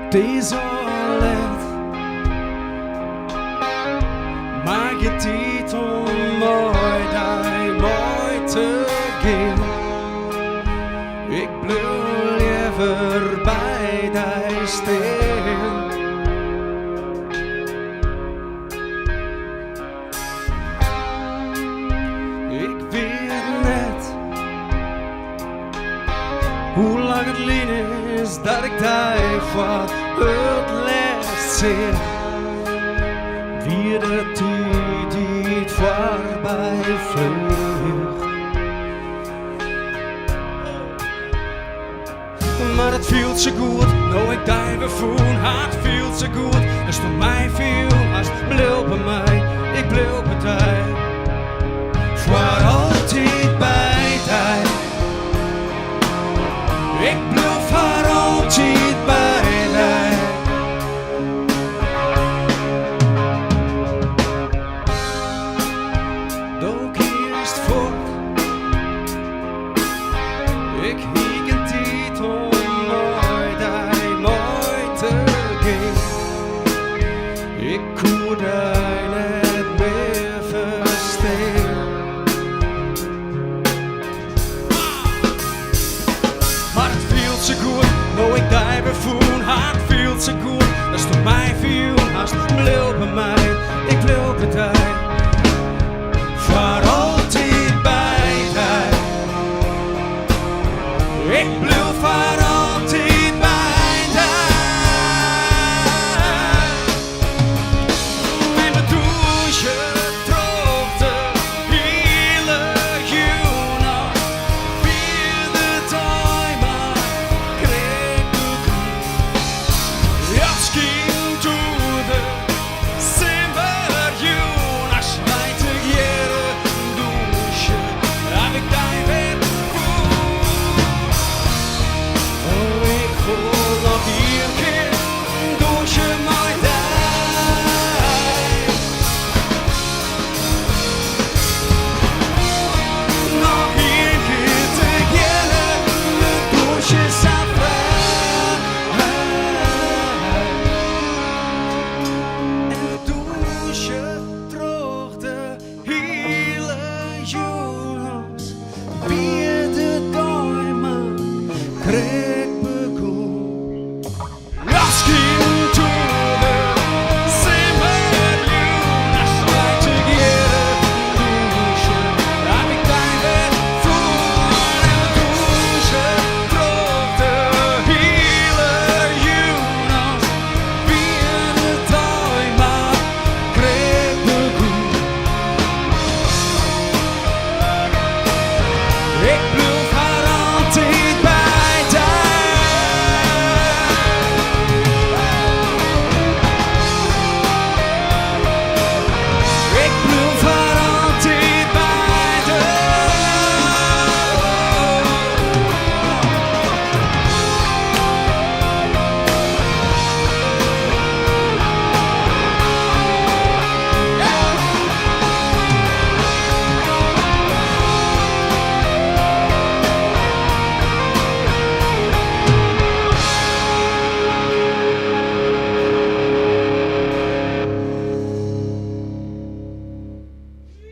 Het is al laat, maar je tijd om mooi te gaan. Ik blijf liever bij die staan. Ik weet net hoe lang het lien is dat ik die voor het laatst zie. Wie de tijd die het voorbij vlucht. Maar het voelt zo goed, nou ik die weer voel. Het voelt zo goed, dus voor mij viel als het blijft bij mij. Ik blijf bij die, voor altijd bij die. Ik blijf voor altijd bij die. Doe kiest voor. Ik hiek een tijd om mooi te gaan. Ik kon die net meer verstaan. Maar het voelt zo goed, nou ik die weer voel. Het voelt zo goed, dat is voor mij veel. Als het blijft bij mij, ik blijf bij die. Voor altijd bij die. Ik blijf voor altijd bij die. En mijn douche droogte hele juna. Weer de timer kreeg ik. Ja, schiet door de simmerjuna. Schijt ik jere douche, heb ik die weer voel. Oh, ik voel nog hier keer douche mij die. Nog hier keer te gillen, de douche is afvrij. En de douche droogde hele jongens. Weer de diamond kreeg begon. Last kind to the simmerjuna. Schijt ik jere douche, heb ik die weer voel. En de douche droogde hele jongens. Weer de diamond kreeg begon. Ik blijf voor altijd bij die. Ik blijf voor altijd bij die.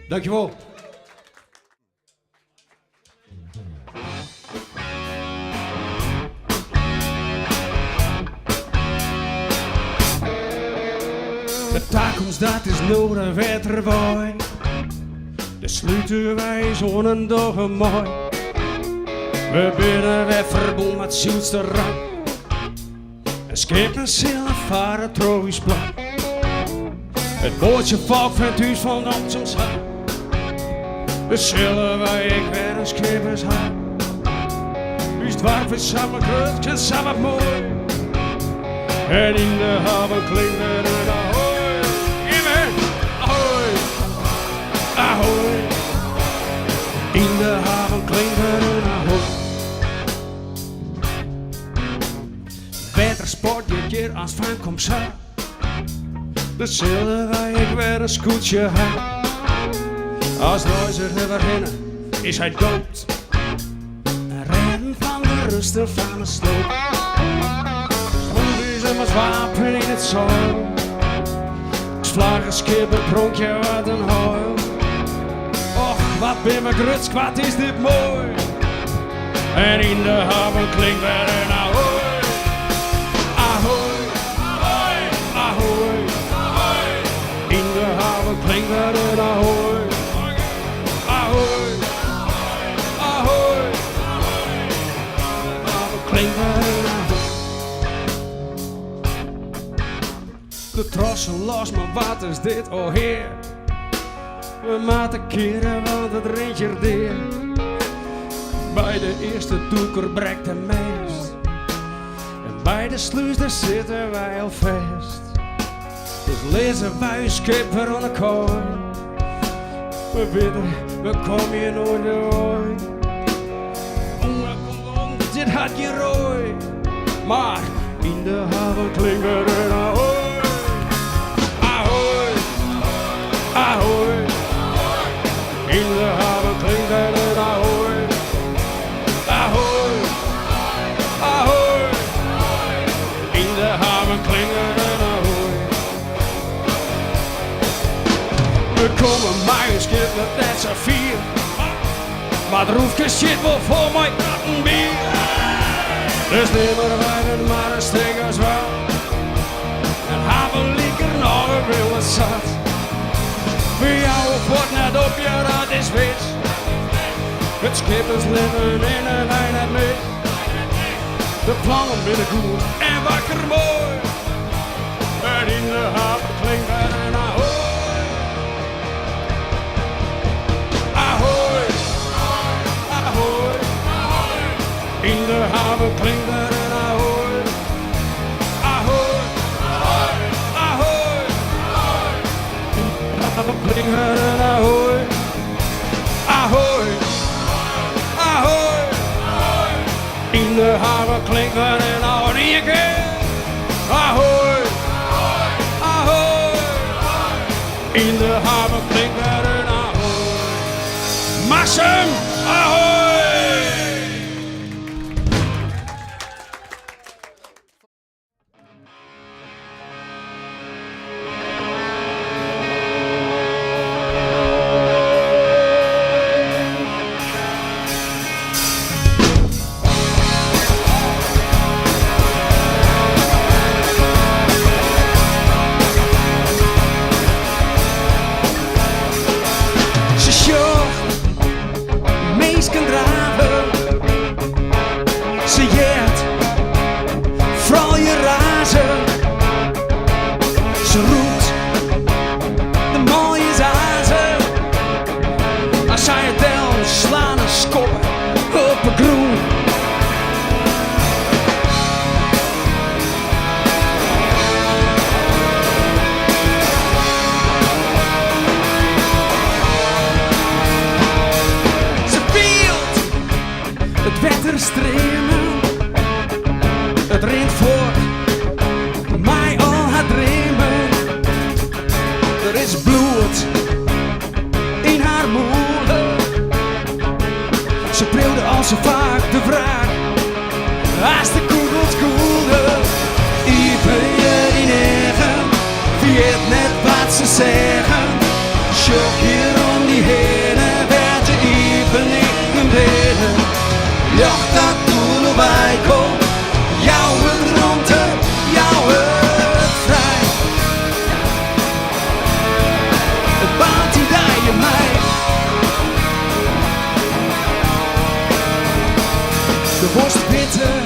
Dankjewel. De toekomst dat is nou de weterwaai. De sluiten wij zo'n dag mooi. We binnen weer verbonden met zielste rang. En schepen zilver varen tropisch plan. Het bootje valt van het huis van ons haar. We zullen wij ik weer een schipers haar. U is dwarf is samen groot en samen mooi. En in de haven klinkt er een ahoy. Amen, ahoy. keer als het van komt zo. Dezelfde waar ik weer een scootje heb. Als nooit zich weer beginnen, is hij dood. En redden van de rusten van de sloop. Stond is hem als wapen in het zoil. Vlaggen, skippen, pronkje, wat een hoil. Och, wat ben me grutsk, wat is dit mooi. En in de haven klinkt weer een ahoy. Ahoy, ahoy, ahoy, ahoy. In de haven klinkt weer een ahoy. Ahoy, ahoy, ahoy. In de haven klinkt weer een ahoy. De trossen los, maar wat is dit, oh heer? We moeten keren, want het regent er deer. Bij de eerste toeker breekt de meest. En bij de sluis daar zitten wij al vast. Dus lezen wij een schip weer aan de kooi. We bidden, we komen hier nooit ooit. Dit had je rooi. Maar in de haven klinkt er een ahoy. Ahoy, ahoy. In de haven klinkt er een ahoy. Ahoy, ahoy. In de haven klinkt er een ahoy. We komen bij een schip met net z'n vier. Maar de roefje zit wel vol met kratten bier. Dus neem maar wijnen, maar een steek als wel. En hebben lieker nog een wilde zat. Wie jou wordt net op je, dat is wit. Het schip is leven in een eind mee. De plannen binnen goed en wakker mooi. En in de haven klinkt er een ahoy. Ahoy, ahoy. In de haven klinkt er een ahoy. Ahoy, ahoy. In de haven klinkt er een ahoy. Ahoy, ahoy. In de haven klinkt er een ahoy. Ahoy, ahoy. In de haven klinkt er een ahoy. Massum, ahoy. Ze roept de mooie zazen. Als zij het del slaan en skoppen op een groen. Ze beeld het wetter streamen. Het rent voort. Mij al haar dromen. Er is bloed in haar moeder. Ze speelde al zo vaak de vraag. Als de kugels koelden. Ik ben je in eigen. Weet net wat ze zeggen. Schock hier om die heen. Werd je even in een binnen. Jacht dat toen erbij komt. Jouw ronde, jouw vrij. Het baant die daar je mij. De worst bitter,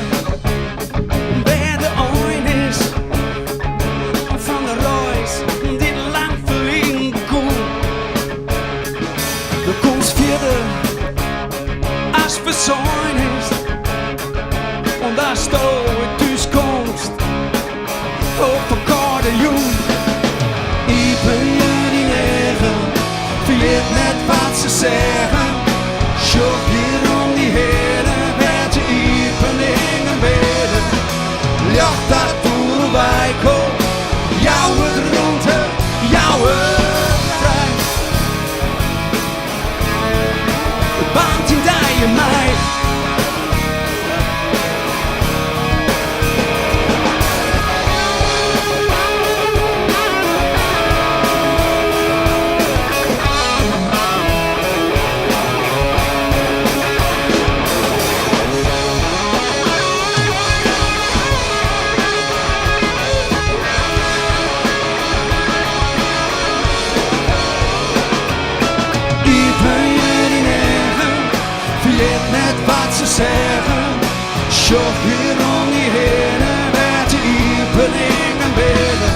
Sjoch weer om die heen met de iepening en binnen.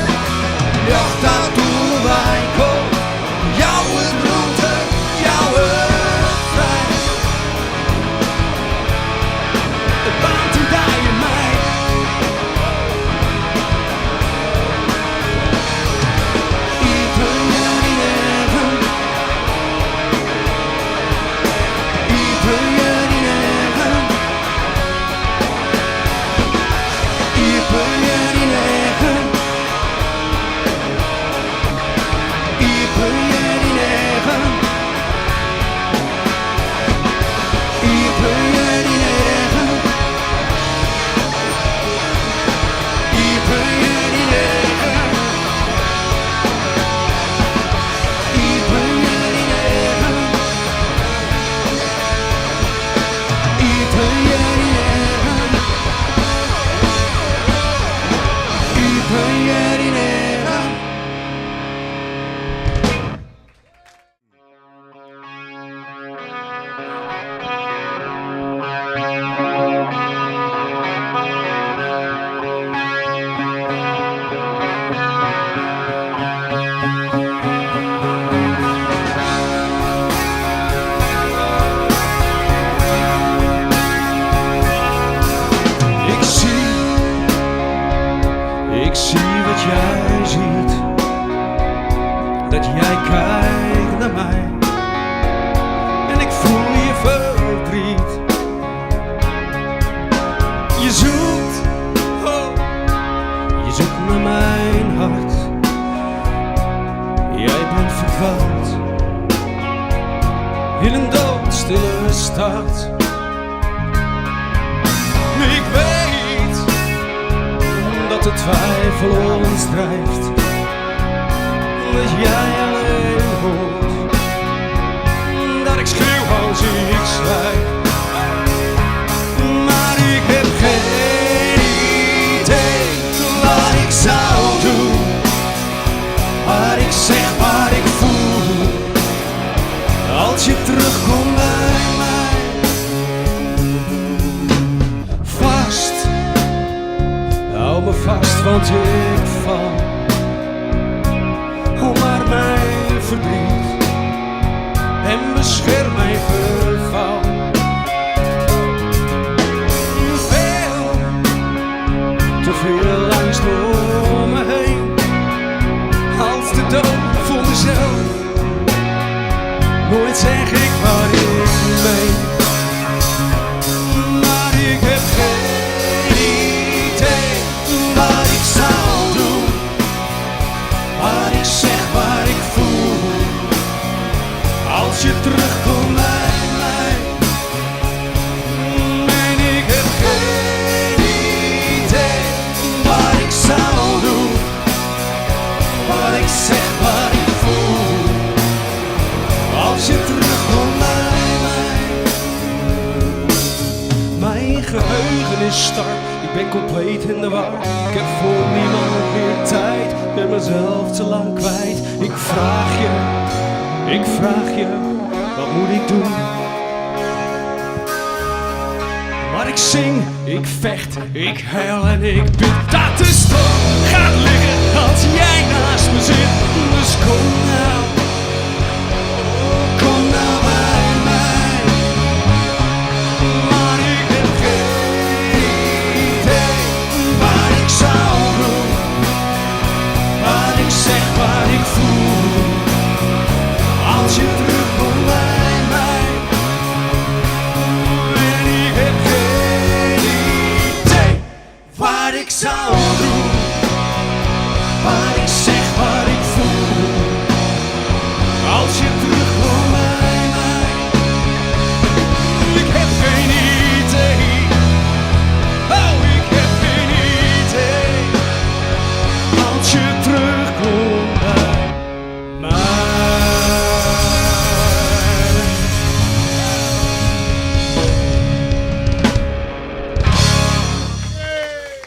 Jacht dat doel wij kom, jouwe groente, jouwe vrij. De baan te dijen mij. Iepen jullie neven. Iepen jullie neven. Iepen jullie neven. Iepen jullie neven. Iepen jullie neven. Iepen jullie neven. Iepen jullie neven. Iepen jullie neven. Iepen jullie neven. Ik zie wat jij ziet, dat jij kijkt naar mij en ik voel je verdriet. Je zoekt, oh, je zoekt naar mijn hart. Jij bent verdwaald in een doodstille stad. Ik weet dat de twijfel ons drijft, dat jij alleen hoort, dat ik schreeuw als ik zwijg. Maar ik heb geen idee wat ik zou doen, wat ik zeg, wat ik voel, als je terugkomt bij mij. Vast, hou me vast, want ik val. Omarm mijn verdriet en bescherm mijn verval. Veel, te veel angst om me heen, als de dood voor mezelf. Nooit zeg ik wat ik meen, maar ik heb geen idee wat ik zou doen, wat ik zeg, wat ik voel, als je terugkomt bij mij. En ik heb geen idee wat ik zou doen, wat ik zeg, wat ik voel, als je terugkomt bij mij. Mijn geheugen is star, ik ben compleet in de war. Ik heb voor niemand meer tijd, ben mezelf te lang kwijt. Ik vraag je, wat moet ik doen? Maar ik zing, ik vecht, ik huil en ik bid dat de storm gaat liggen als jij naast me zit. Dus kom nou bij mij. Maar ik heb geen idee wat ik zou doen, wat ik zeg, wat ik voel, als je terugkomt bij mij. En ik heb geen idee wat ik zou doen, wat ik zeg, wat ik voel, als je terugkomt bij mij. Ik heb geen idee, oh ik heb geen idee, als je terugkomt bij mij.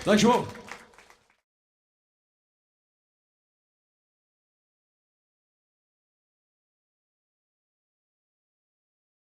Dankjewel.